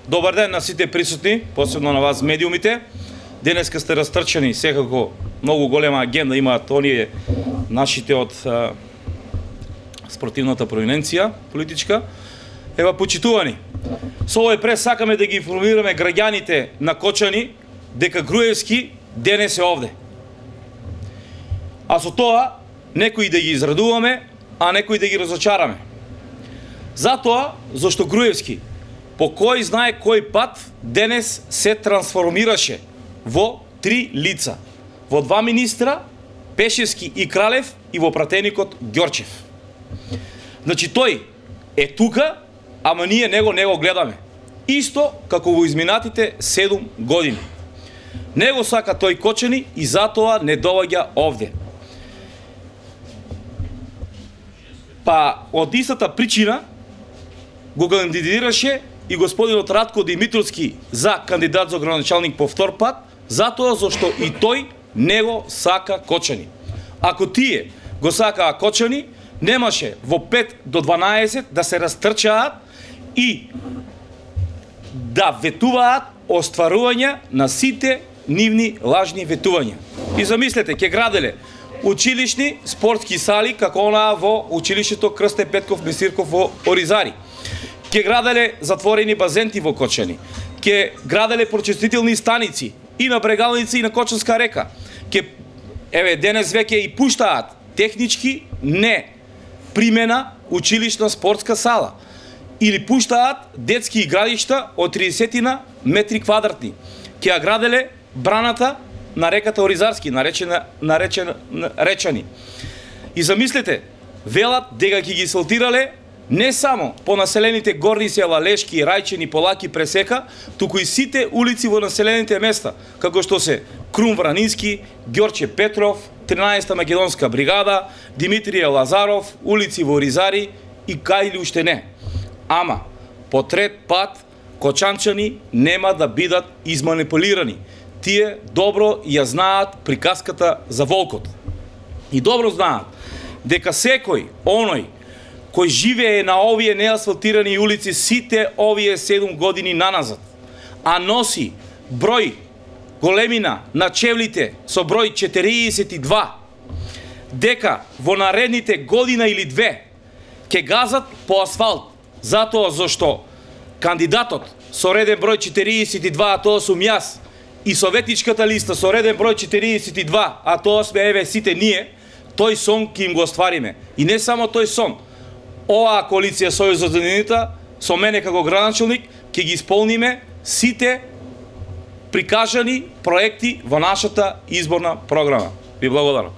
Добар ден на сите присутни, посебно на вас медиумите. Денеска сте растрчани, секако многу голема агенда имаат оние нашите од спортивната провиненција политичка. Ева, почитувани, со овој прес сакаме да ги информираме граѓаните на Кочани дека Груевски денес е овде. А со тоа, некои да ги израдуваме, а некои да ги разочараме. Затоа, зашто Груевски по кој знае кој пат денес се трансформираше во три лица. Во два министра, Пешевски и Кралев, и во пратеникот Ѓорчев. Значи тој е тука, ама ние него не го гледаме. Исто како во изминатите 7 години. Него сака тој Кочани и затоа не доаѓа овде. Па од истата причина го кандидираше и господинот Радко Димитровски за кандидат за градоначалник по втор пат, затоа зашто и тој него сака Кочани. Ако тие го сакаа Кочани, немаше во 5 до 12 да се растрчаат и да ветуваат остварувања на сите нивни лажни ветувања. И замислете, ќе граделе училишни спортски сали како онаа во училиштето Крсте Петков Месирков во Оризари. Ќе граделе затворени базенти во Кочани. Ќе граделе прочистителни станици и на Брегалница и на Кочанска река. Еве, денес веќе и пуштаат технички не примена училишна спортска сала. Или пуштаат детски игралишта од 30 метри квадратни. Ќе ја граделе браната на реката Оризарски, наречена Речани. И замислете, велат дека ќе ги асфалтирале не само по населените горни села Лешки, Рајчени, Полаки, Пресека, туку и сите улици во населените места, како што се Крум Вранински, Ѓорче Петров, 13-та македонска бригада, Димитрije Лазаров, улици во Оризари и кај ли уште не. Ама, по трет пат, кочанчани нема да бидат изманипулирани. Тие добро ја знаат приказката за волкот. И добро знаат дека секој оној кој живее на овие неасфалтирани улици сите овие 7 години наназад, а носи број големина на чевлите со број 42, дека во наредните година или две ќе газат по асфалт, затоа зашто кандидатот со реден број 42, а тоа сум јас, и советничката листа со реден број 42, а тоа сме еве сите ние, тој сон ќе им го оствариме. И не само тој сон, оваа коалиција Сојуз за Зеленита, со мене како градоначалник, ќе ги исполниме сите прикажани проекти во нашата изборна програма. Ви благодарам.